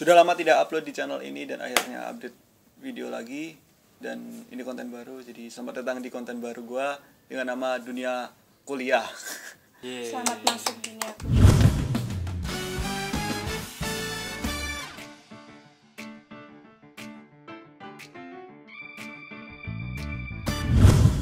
Sudah lama tidak upload di channel ini dan akhirnya update video lagi. Dan ini konten baru, jadi selamat datang di konten baru gua dengan nama Dunia Kuliah. Selamat masuk dunia kuliah.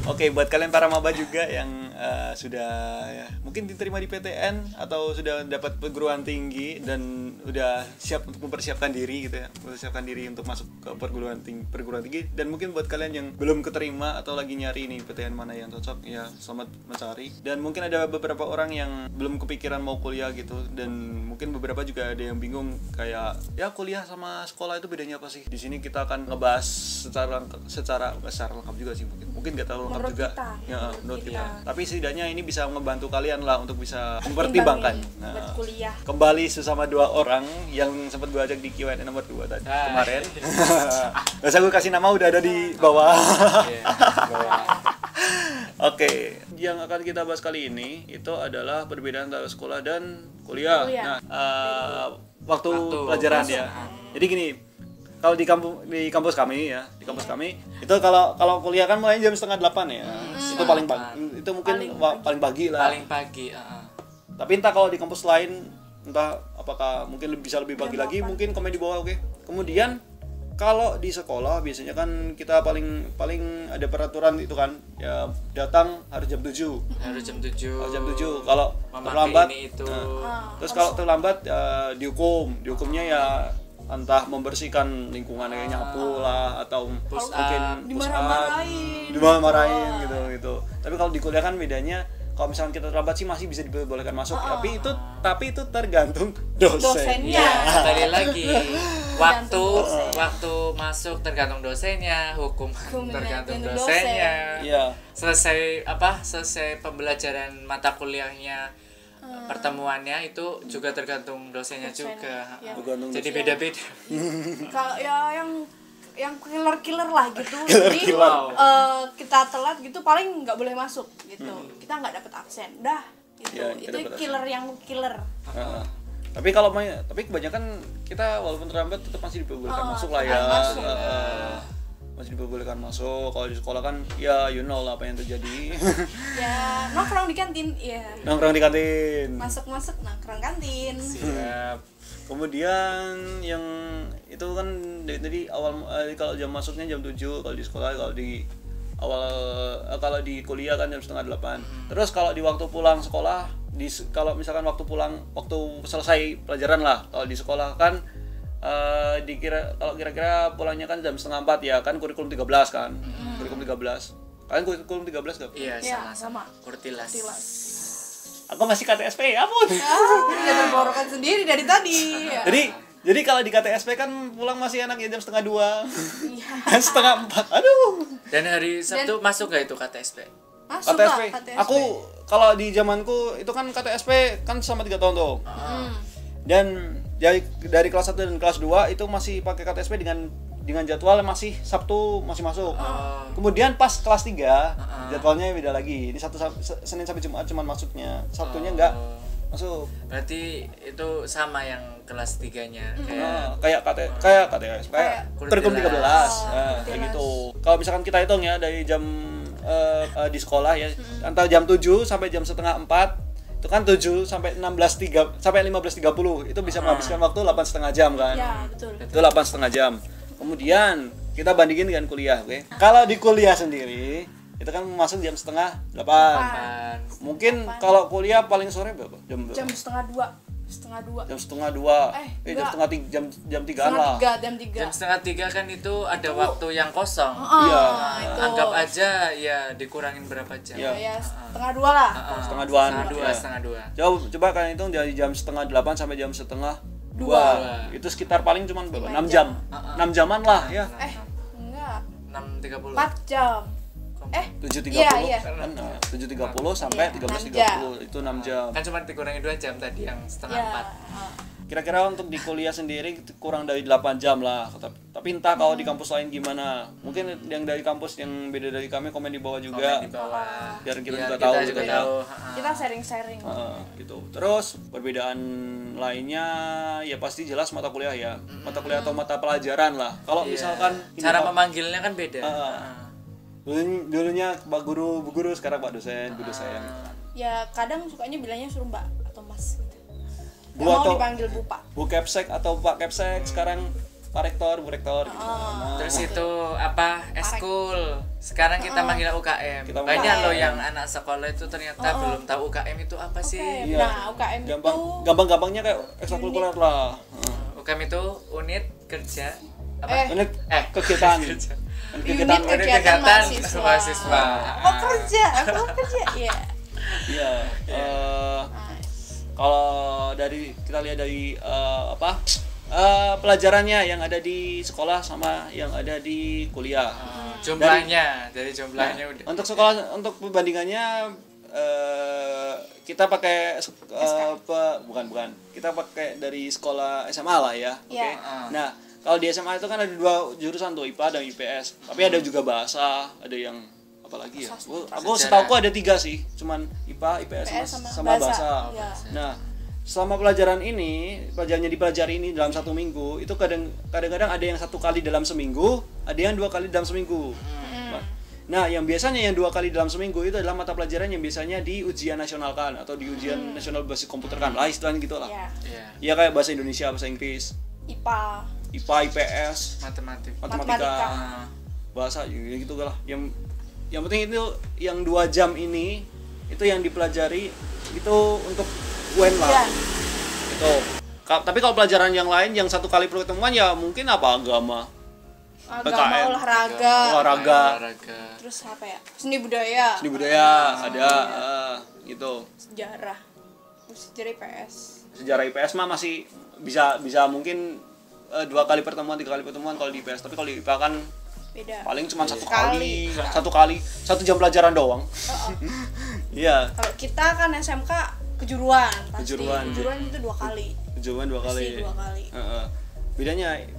Oke, buat kalian para maba juga yang sudah ya, mungkin diterima di PTN atau sudah dapat perguruan tinggi dan udah siap untuk mempersiapkan diri gitu ya, mempersiapkan diri untuk masuk ke perguruan tinggi, dan mungkin buat kalian yang belum keterima atau lagi nyari nih PTN mana yang cocok, ya selamat mencari. Dan mungkin ada beberapa orang yang belum kepikiran mau kuliah gitu, dan mungkin beberapa juga ada yang bingung kayak ya kuliah sama sekolah itu bedanya apa sih? Di sini kita akan ngebahas secara lengkap juga sih, mungkin nggak terlalu lengkap Menurut juga kita, ya, menurut kita. kita. Tapi setidaknya ini bisa membantu kalian lah untuk bisa mempertimbangkan buat kuliah. kembali sesama dua orang yang sempat gue ajak di Q&A nomor 2 tadi kemarin. Gak usah gue kasih nama, udah ada di bawah. Oke, yang akan kita bahas kali ini itu adalah perbedaan antara sekolah dan kuliah. Nah, waktu pelajaran ya. Jadi gini, kalau di kampus kami ya, itu kalau kuliah kan mulai jam 7:30 ya. Itu paling pagi. Itu mungkin paling pagi lah. Paling pagi, Tapi entah kalau di kampus lain, entah apakah mungkin bisa lebih pagi lagi, mungkin komen di bawah, oke. Kemudian kalau di sekolah biasanya kan kita paling ada peraturan itu kan, ya datang harus jam 7. Harus jam 7. Harus jam 7. Kalau Memakai terlambat ini itu. terus kalau terlambat dihukumnya ya entah membersihkan lingkungan kayak nyapu lah, atau mungkin dimarahin gitu. Tapi kalau di kuliah kan bedanya, kalau misalnya kita terlambat sih masih bisa dibolehkan masuk, tapi itu tergantung dosennya. Ya, tadi lagi waktu masuk tergantung dosennya, hukum tergantung dosennya. Iya. Selesai pembelajaran mata kuliahnya, pertemuannya itu juga tergantung dosennya juga. Ya. Jadi beda-beda. Kalau ya yang killer lah gitu. Jadi kita telat gitu paling nggak boleh masuk gitu. Kita nggak dapet absen. Dah gitu. Ya, itu killer yang killer. Tapi kebanyakan kita walaupun terlambat tetap masih diperbolehkan masuk lah ya. Masih diperbolehkan masuk. Kalau di sekolah kan ya you know lah apa yang terjadi. Ya nongkrong di kantin ya. Nongkrong di kantin. Masuk nongkrong kantin. Siap. Kemudian yang itu kan dari awal, kalau jam masuknya jam 7 kalau di sekolah, kalau di kuliah kan jam 7:30. Terus kalau di waktu pulang sekolah, kalau misalkan waktu selesai pelajaran lah, kalau di sekolah kan kira-kira pulangnya kan jam 3:30 ya, kan kurikulum 13 kan. Kurikulum 13. Kalian kurikulum 13 enggak? Iya, sama. Kurtilas. Aku masih KTSP, ampun. Ya terborokan sendiri dari tadi. Ya. Jadi kalau di KTSP kan pulang masih enak ya jam 3:30. Iya. Kan 3:30. Aduh. Dan hari Sabtu masuk nggak itu KTSP? Masuk KTSP. KTSP. Aku kalau di zamanku itu kan KTSP kan selama 3 tahun tuh. Dan dari kelas 1 dan kelas 2 itu masih pakai KTSP dengan jadwal masih Sabtu masih masuk. Kemudian pas kelas 3 jadwalnya beda lagi. Ini Senin sampai Jumat cuman masuknya. Sabtunya enggak masuk. Berarti itu sama yang kelas 3-nya Kayak KTSP, kurikulum 13. Kayak gitu. Kalau misalkan kita hitung ya dari jam di sekolah ya, antara jam 7 sampai jam 3:30 itu kan 7 sampai 15:30 itu bisa menghabiskan waktu 8,5 jam kan. Ya, betul. Itu 8,5 jam. Kemudian kita bandingin dengan kuliah, oke? Kalau di kuliah sendiri itu kan masuk jam 7:30. Mungkin kalau kuliah paling sore berapa? Jam 1:30. Jam 2:30. Jam 3-an lah. Jam 3. Jam 2:30 kan itu ada waktu yang kosong. Iya. Anggap aja ya dikurangin berapa jam. Ya, 1:30 lah. 2:30. Coba kalian hitung dari jam 7:30 sampai jam 1:30. Itu sekitar paling cuma berapa? 6 jam. 6 jaman lah ya. Enggak. 6:30. 4 jam. 7:30 Iya. kan 7:30 sampai 13:30 itu 6 jam. Kan cuma dikurangi 2 jam tadi yang setengah 4. Kira-kira untuk di kuliah sendiri kurang dari 8 jam lah. Tapi entah kalau di kampus lain gimana. Mungkin yang dari kampus yang beda dari kami komen di bawah juga. Komen di bawah. Biar kita Biar juga kita tahu juga gitu tahu. ya. Kita sharing-sharing. Gitu. Terus perbedaan lainnya ya pasti jelas mata kuliah ya. Mata kuliah atau mata pelajaran lah. Kalau misalkan cara memanggilnya kan beda. Dulunya Pak Guru, Bu Guru, sekarang Pak Dosen, Bu Dosen gitu kan. Ya kadang sukanya bilangnya suruh Mbak atau Mas gitu. Bu Gak mau atau dipanggil Bu Pak. Bu Kepsek atau Pak Kepsek, sekarang Pak Rektor, Bu Rektor gitu. Terus itu apa? Eskul. Sekarang kita manggil UKM. Kita Banyak UKM. loh yang anak sekolah itu ternyata belum tahu UKM itu apa sih. UKM. Iya. Nah, UKM itu Gampang-gampangnya kayak ekstrakurikuler lah. UKM itu unit kerja apa? Unit kegiatan. unit kegiatan mahasiswa. mahasiswa. Kok kerja? Aku kerja. Iya. Iya. Kalau dari kita lihat dari pelajarannya yang ada di sekolah sama yang ada di kuliah. Jumlahnya, dari jumlahnya udah. Untuk sekolah, untuk perbandingannya kita pakai bukan kita pakai dari sekolah SMA lah ya. Oke. Iya. Nah, kalau di SMA itu kan ada 2 jurusan tuh, IPA dan IPS. Tapi ada juga bahasa, ada yang apa lagi ya? Aku setahuku ada 3 sih, cuman IPA, IPS sama bahasa. Iya. Nah, selama pelajaran dipelajari ini dalam 1 minggu, itu kadang-kadang ada yang 1 kali dalam seminggu, ada yang 2 kali dalam seminggu. Nah, yang biasanya yang 2 kali dalam seminggu itu adalah mata pelajaran yang biasanya di ujian nasional kan, atau di ujian nasional berbasis komputer kan, lah istilahnya gitu lah. Iya. Ya kayak bahasa Indonesia, bahasa Inggris, IPA, IPS, Matematika. bahasa gitu lah. Yang penting itu yang 2 jam ini itu yang dipelajari itu untuk UN lah. Iya. Itu. Tapi kalau pelajaran yang lain yang 1 kali pertemuan ya mungkin agama, PKN, olahraga, terus apa ya? Seni budaya ada gitu. sejarah IPS. Sejarah IPS mah masih bisa mungkin 2 kali pertemuan, 3 kali pertemuan kalau di IPS. Tapi kalau di IPA kan Beda. paling cuma 1 kali, 1 jam pelajaran doang. Iya. Kalau kita kan SMK kejuruan pasti. Kejuruan itu 2 kali. Kejuruan 2 kali. Pasti 2 kali.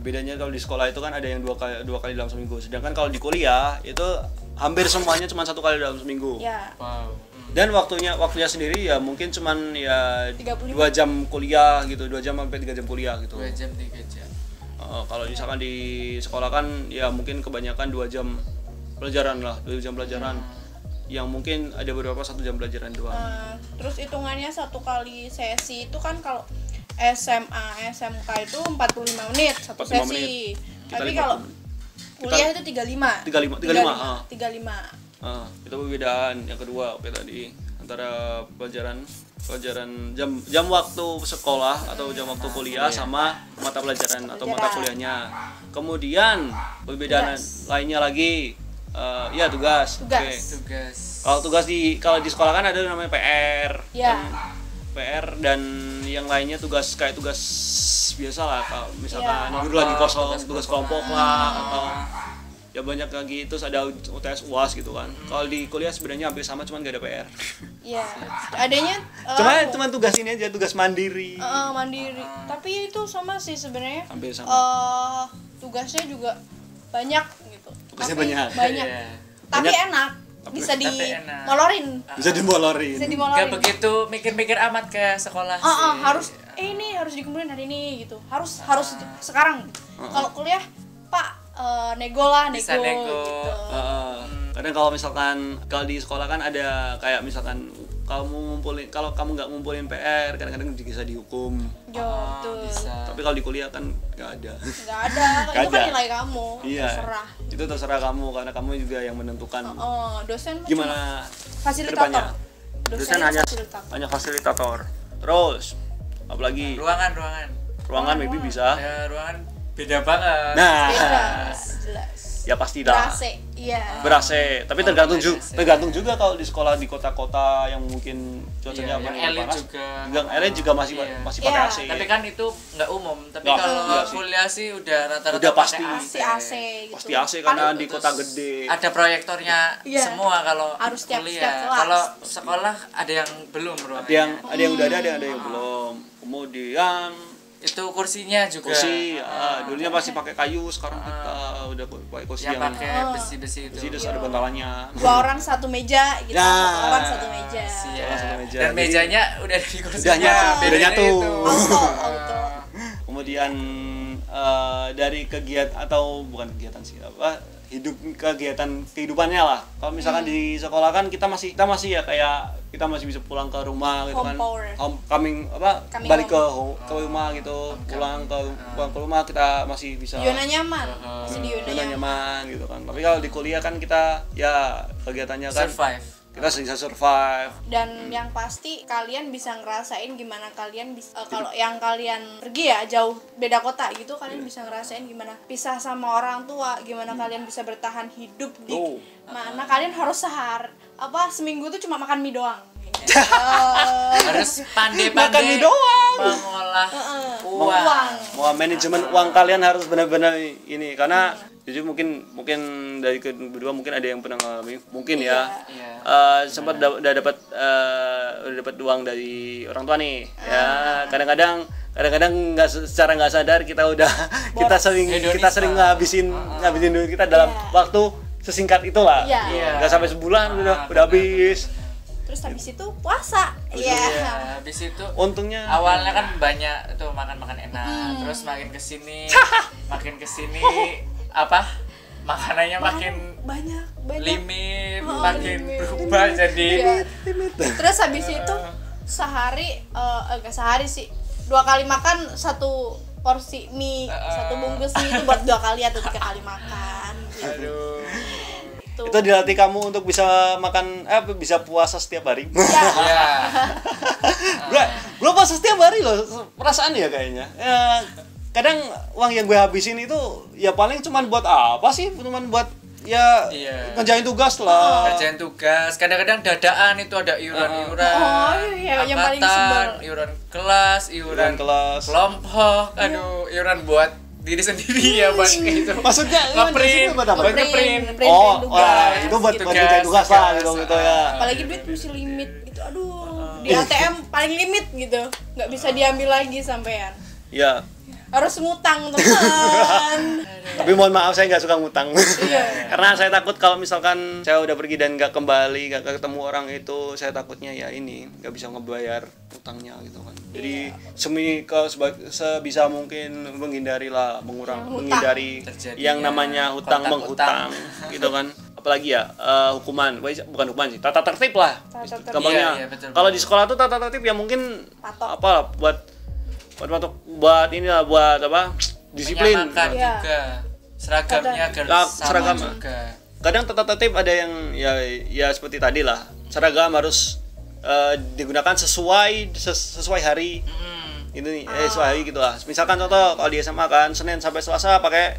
Bedanya kalau di sekolah itu kan ada yang 2 kali dalam seminggu. Sedangkan kalau di kuliah itu hampir semuanya cuma 1 kali dalam seminggu. Ya. Wow. Dan waktunya sendiri ya mungkin cuman ya 35. 2 jam kuliah gitu, 2 jam sampai 3 jam kuliah gitu. 2 jam 3 jam. Kalau misalkan di sekolah kan ya mungkin kebanyakan 2 jam pelajaran lah, 2 jam pelajaran. Yang mungkin ada beberapa 1 jam pelajaran doang. Terus hitungannya 1 kali sesi itu kan kalau SMA, SMK itu 45 menit 1 45 sesi. menit. Kita Tapi 50 kalau menit. kuliah itu 35. 35. Itu perbedaan yang kedua tadi antara pelajaran jam waktu sekolah atau jam waktu kuliah sama mata pelajaran atau mata kuliahnya. Kemudian perbedaan lainnya lagi tugas. Tugas. Kalau di sekolah kan ada namanya PR. Ya. PR dan yang lainnya tugas kayak tugas biasa lah, kalau misalkan guru lagi kosong, tugas kelompok lah atau ya banyak lagi, terus ada UTS UAS gitu kan. Kalau di kuliah sebenarnya hampir sama, cuman gak ada PR. Iya. Adanya cuman tugas ini aja, tugas mandiri. Mandiri. Tapi itu sama sih sebenarnya. Hampir sama. Tugasnya juga banyak gitu. Tugasnya Tapi banyak. Tapi Banyak. enak. Bisa enak. dimolorin. Bisa dimolorin. Gak begitu mikir-mikir amat ke sekolah sih. Harus ini harus dikumpulin hari ini gitu. Harus sekarang. Kalau kuliah, Pak, nego Bisa gitu. Kadang kalau misalkan kalau di sekolah kan ada kayak misalkan kalau kamu nggak ngumpulin PR kadang-kadang bisa dihukum. Betul. Tapi kalau di kuliah kan nggak ada. Nggak ada. Itu kan nilai kamu. Iya. Terserah. Itu terserah kamu karena kamu juga yang menentukan. Dosen Gimana fasilitator. Dosen hanya fasilitator. Terus apalagi ruangan maybe bisa. Ya, ruangan beda banget. Nah, jelas. Ya pasti dah. Ber-AC. Tapi tergantung juga kalau di sekolah di kota-kota yang mungkin cuacanya panas. Yang elit juga masih pakai AC. Tapi kan itu nggak umum. Tapi kalau kuliah sih udah rata-rata pasti AC gitu. Pasti AC karena di kota gede. Ada proyektornya semua kalau harus kuliah. Kalau sekolah ada yang belum ruangannya. Ada yang udah ada yang belum. Kemudian itu kursinya juga. Kursi, dulunya masih pakai kayu, sekarang kita udah pakai kursi yang yang pakai besi-besi itu. terus ada bantalannya. 2 orang 1 meja gitu. Ya. 1 orang 1 meja. Siap. Satu meja. Dan Jadi, mejanya udah di kursinya. udah nyatu, bedanya nyatu. itu. Auto. Kemudian dari kegiatan atau bukan kegiatan sih kegiatan kehidupannya lah. Kalau misalkan di sekolah kan kita masih ya kayak kita masih bisa pulang ke rumah gitu kan. Coming Balik home. ke rumah gitu. Pulang ke rumah kita masih bisa Zona nyaman. Masih di zona zona nyaman. nyaman gitu kan. Tapi kalau di kuliah kan kita ya kegiatannya kan Survive. kita bisa survive. Dan yang pasti kalian bisa ngerasain gimana kalian bisa kalau yang kalian pergi ya jauh beda kota gitu, kalian bisa ngerasain gimana pisah sama orang tua, gimana kalian bisa bertahan hidup di mana kalian harus seminggu tuh cuma makan mie doang. Harus pandai-pandai Makan mie doang. mengolah Uang. Mau manajemen uang kalian harus benar-benar ini karena jadi mungkin dari kedua mungkin ada yang pernah ngalami mungkin ya. Iya. Sempat udah dapat uang dari orang tua nih. Ya, kadang-kadang secara nggak sadar kita sering ngabisin duit kita dalam waktu sesingkat itulah. Iya. Nggak sampai sebulan udah habis. Terus habis itu puasa. Iya. Habis itu Untungnya awalnya kan banyak tuh makan enak, terus makin kesini makanannya makin banyak limit, makin berubah jadi Terus habis itu enggak sehari sih, 2 kali makan 1 porsi mie, 1 bungkus mie itu buat 2 kali atau 3 kali makan gitu. aduh. itu dilatih kamu untuk bisa makan bisa puasa setiap hari. Ya. Gue puasa setiap hari loh, perasaan ya kayaknya. Kadang uang yang gue habisin itu ya paling cuman buat apa sih? Cuman buat ya ngerjain tugas lah. Ngerjain tugas, kadang-kadang dadaan itu ada iuran-iuran. Yang paling sebel. Iuran kelas, iuran kelompok, iuran buat diri sendiri ya buat itu. Maksudnya ngeprint buat apa? Ngeprint. Itu buat ngerjain tugas lah gitu ya. Apalagi duit mesti limit gitu. Aduh, di ATM paling limit gitu. Nggak bisa diambil lagi sampean. Ya. Harus ngutang, teman. Tapi mohon maaf saya nggak suka ngutang. Karena saya takut kalau misalkan saya udah pergi dan nggak kembali, nggak ketemu orang itu, saya takutnya ya ini nggak bisa ngebayar utangnya gitu kan. Jadi sebisa mungkin menghindari yang namanya hutang menghutang gitu kan. Apalagi ya hukuman, bukan hukuman sih, tata tertib lah. Gampangnya. Kalau di sekolah tuh tata tertib ya mungkin buat inilah buat disiplin. Menyamakan juga seragamnya seragam juga. Kadang tata tertib ada yang ya seperti tadi lah, seragam harus digunakan sesuai hari. Ini sesuai hari gitu lah. Misalkan contoh kalau di SMA kan Senin sampai Selasa pakai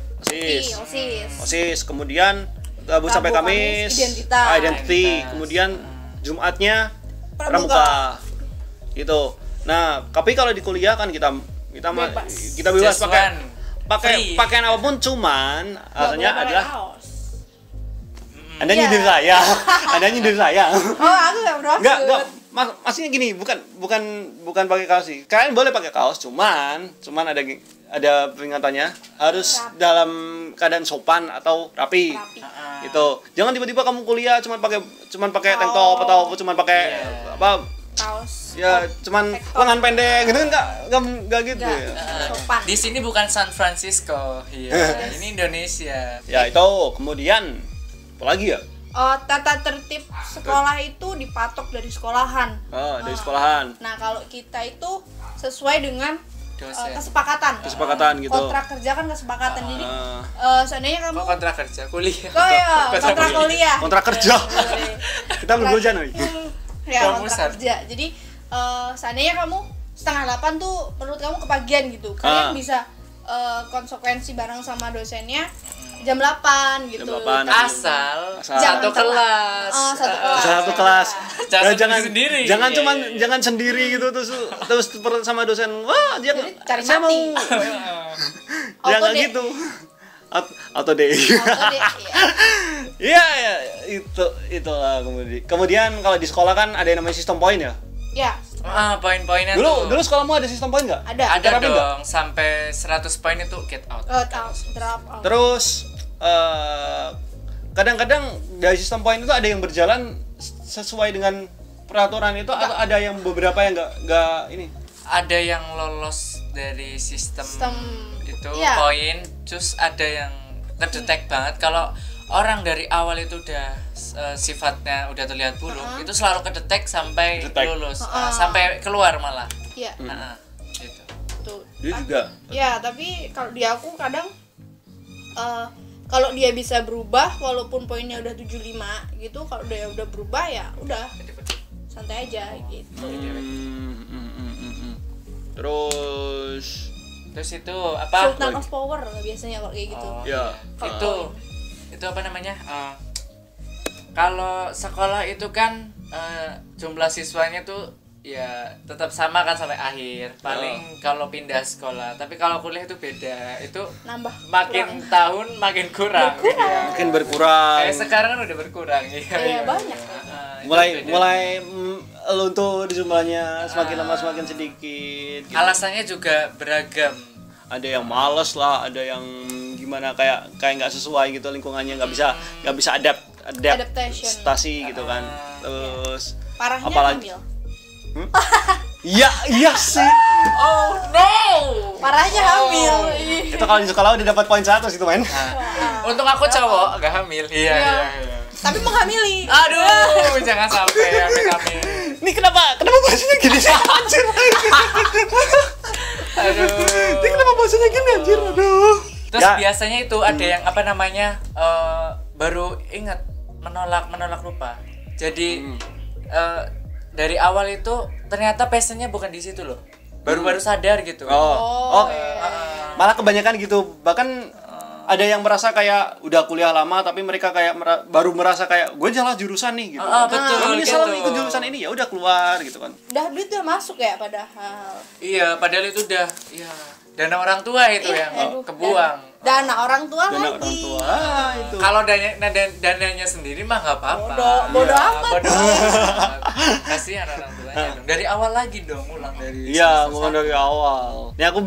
OSIS. Kemudian Rabu sampai Kamis identity. Kemudian Jumatnya pramuka. Gitu. Nah, tapi kalau di kuliah kan kita bebas pakai pakaian apapun, cuman alasannya adalah Anda nyindir saya. Oh, aku nggak bermaksud. Enggak, maksudnya gini, bukan pakai kaos sih. Kalian boleh pakai kaos, cuman ada peringatannya, harus dalam keadaan sopan atau rapi. Gitu. Jangan tiba-tiba kamu kuliah cuman pakai tank top atau cuman pakai kaos. Ya, cuman lengan pendek gitu kan enggak gitu ya. Sopan. Di sini bukan San Francisco. Iya, ini Indonesia. Ya, itu kemudian apalagi ya? Tata tertib sekolah itu dipatok dari sekolahan. Dari sekolahan. Nah, kalau kita itu sesuai dengan kesepakatan gitu. Kontrak kerja kan kesepakatan. Jadi seandainya kamu kontrak kerja kuliah. Kontrak kuliah. Kontrak kerja. Kita belum hujan nih. Ya, kontrak kerja. Jadi seandainya kamu 7:30 tuh menurut kamu kepagian gitu, kalian bisa konsekuensi bareng sama dosennya jam 8 gitu. Asal satu kelas. Satu kelas. Jangan sendiri gitu terus sama dosen. Wah, dia cari saya mati. Mau. Jangan gitu. Auto day. Iya, itulah kemudian kalau di sekolah kan ada yang namanya sistem poin ya. Ya, Poin-poinnya Dulu tuh. sekolahmu ada sistem poin nggak? Ada. Ada Terapin dong, sampai 100 poin itu get out. Drop out. Terus kadang-kadang dari sistem poin itu ada yang berjalan sesuai dengan peraturan itu atau ada yang beberapa yang nggak ini. Ada yang lolos dari sistem itu iya. poin, terus ada yang kedetek banget kalau orang dari awal itu udah sifatnya udah terlihat buruk, itu selalu kedetek sampai lulus, sampai keluar malah. Iya. Gitu. Tuh. Dia juga. Ya, tapi kalau di aku kadang kalau dia bisa berubah walaupun poinnya udah 75 gitu, kalau dia udah berubah ya udah santai aja gitu. Terus itu apa? Sultan of Power biasanya kalau kayak gitu. ya Itu apa namanya? Kalau sekolah itu kan jumlah siswanya tuh ya tetap sama kan sampai akhir. Paling kalau pindah sekolah. Tapi kalau kuliah itu beda. Itu Nambah. makin tahun makin kurang. makin berkurang. Kayak sekarang kan udah berkurang. Iya, banyak. mulai luntur di jumlahnya, semakin lama semakin sedikit gitu. Alasannya juga beragam. Ada yang males lah, ada yang gimana kayak nggak sesuai gitu lingkungannya, nggak bisa adaptasi gitu kan. Terus Parahnya apalagi hamil. iya sih. Oh no. Parahnya hamil. Itu kalau di sekolah udah dapat poin 1 situ men. Untuk aku cowok agak hamil. Iya. Tapi menghamili. Aduh, jangan sampai hamil. Ini kenapa bahasanya gini sih? Anjir. Aduh. Ini kenapa bahasanya gini anjir? Aduh. Terus biasanya itu ada yang apa namanya baru ingat menolak lupa. Jadi dari awal itu ternyata passionnya bukan di situ loh. Baru sadar gitu. Malah kebanyakan gitu. Bahkan ada yang merasa kayak udah kuliah lama tapi mereka kayak baru merasa kayak gue salah jurusan nih gitu. Betul. Ini salah ikut jurusan ini ya udah keluar gitu kan. Duit udah masuk ya padahal. Iya, padahal itu udah dana orang tua itu yang kebuang. Dana orang tua Dana lagi. orang tua itu. Kalau dananya sendiri mah nggak apa-apa. Bodoh amat. Bodoh amat. Kasihan orang tuanya dong. Dari awal lagi dong, ulang dari Iya, semester mulai dari awal. Ini aku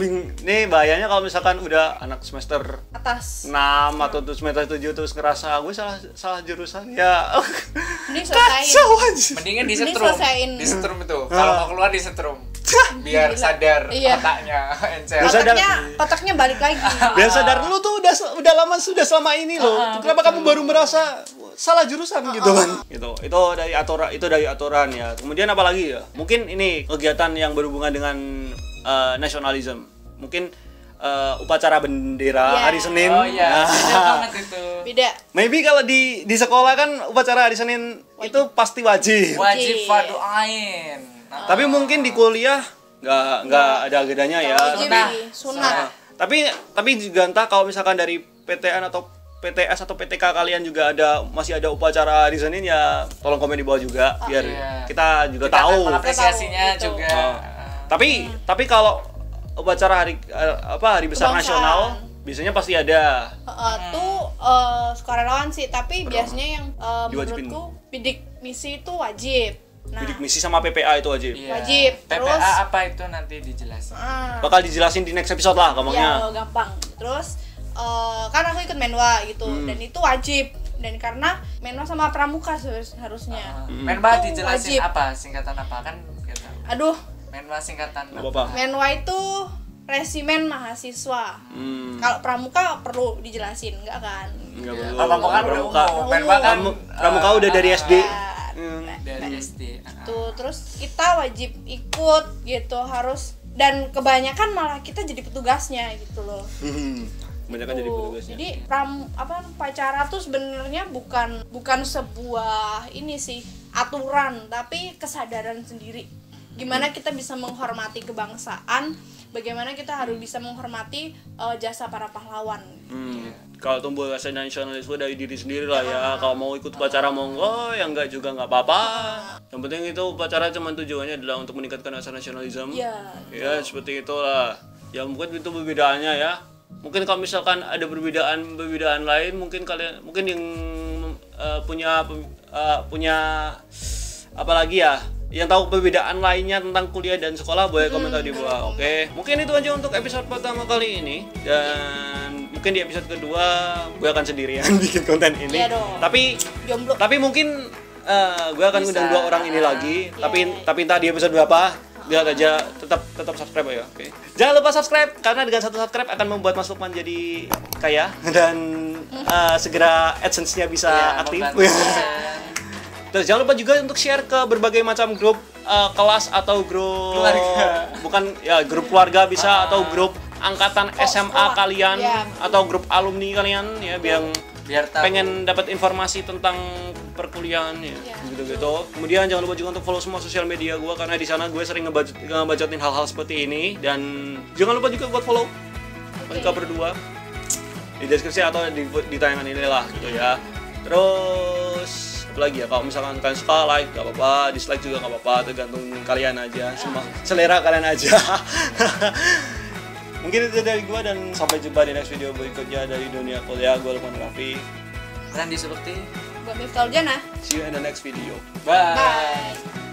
nih bahayanya kalau misalkan udah anak semester Atas. 6 atau semester 7 terus ngerasa gue salah jurusan ya. Ini selesaiin. Kacau aja. Mendingan Ini disetrum. selesaiin. Disetrum itu. Kalau mau keluar disetrum. Biar sadar Iya. otaknya. Otaknya balik lagi. Biar sadar lu tuh udah lama sudah selama ini loh. Kenapa kamu baru merasa salah jurusan gitu kan? Gitu. Itu dari aturan ya. Kemudian apa lagi ya? Mungkin ini kegiatan yang berhubungan dengan nasionalisme. Mungkin upacara bendera hari Senin. Oh iya, beda banget itu. Beda. Maybe kalau di sekolah kan upacara hari Senin itu pasti wajib. Wajib fardu ain. Tapi mungkin di kuliah nggak ada agendanya ya. Sunnah. Tapi juga entah kalau misalkan dari PTN atau PTS atau PTK kalian juga masih ada upacara hari Senin ya tolong komen di bawah juga biar kita juga tahu. Apresiasinya Gitu. juga. Tapi kalau upacara hari besar Kebangsaan. nasional biasanya pasti ada. Sukarelawan sih, tapi biasanya yang Diwajibin. menurutku bidik misi itu wajib. Nah, Bidik misi sama PPA itu wajib. Iya. Wajib. PPA Terus apa itu nanti dijelasin. Bakal dijelasin di next episode lah gampangnya. Ya, gampang. Terus kan aku ikut Menwa gitu dan itu wajib. Dan karena Menwa sama Pramuka harusnya. Menwa Itu dijelasin wajib. apa? Singkatan apa kan? Nggak tahu. Aduh, Menwa singkatan Nggak apa-apa. Menwa itu resimen mahasiswa. Kalau Pramuka perlu dijelasin, enggak kan? Enggak perlu. Pramuka kan udah Pramuka. umum. Menwa kan Pramuka udah dari SD. dari SD. Tuh, terus kita wajib ikut gitu, harus, dan kebanyakan malah kita jadi petugasnya gitu loh. Kebanyakan jadi petugasnya. Jadi upacara tuh sebenarnya bukan sebuah ini sih aturan, tapi kesadaran sendiri. Gimana kita bisa menghormati kebangsaan, bagaimana kita harus bisa menghormati jasa para pahlawan. Kalau tumbuh rasa nasionalisme dari diri sendiri lah ya. Kalau mau ikut upacara monggo, yang enggak juga nggak apa-apa. Yang penting itu upacara cuma tujuannya adalah untuk meningkatkan rasa nasionalisme. Ya seperti itulah. Ya mungkin itu perbedaannya ya. Mungkin kalau misalkan ada perbedaan lain, mungkin yang punya apa lagi ya, yang tahu perbedaan lainnya tentang kuliah dan sekolah boleh komentar di bawah. Oke, mungkin itu aja untuk episode pertama kali ini, dan mungkin di episode kedua gue akan sendirian bikin konten ini. Iya dong. Jomblo. Tapi mungkin gue akan undang 2 orang ini lagi. Tapi entah di episode berapa. Lihat aja, tetap subscribe ya. Oke. Jangan lupa subscribe karena dengan 1 subscribe akan membuat Mas Lukman jadi kaya dan segera AdSense-nya bisa aktif. Terus jangan lupa juga untuk share ke berbagai macam grup kelas atau grup keluarga. Bukan ya, grup keluarga bisa atau grup angkatan SMA kalian atau grup alumni kalian ya, biar tahu. pengen dapat informasi tentang perkuliahan ya, gitu-gitu. Kemudian jangan lupa juga untuk follow semua sosial media gue karena di sana gue sering ngebacotin hal-hal seperti ini, dan jangan lupa juga buat follow mereka berdua di deskripsi atau di tayangan ini lah gitu ya. Terus apa lagi ya, kalau misalkan kalian suka like gak apa-apa, dislike juga gak apa-apa, tergantung kalian aja, semua selera kalian aja. Mungkin itu dari gue, dan sampai jumpa di next video berikutnya dari dunia kuliah. Gue Lukman Raffi. Randy Sulukti. Gue Miftah Uljana. See you in the next video. Bye. Bye.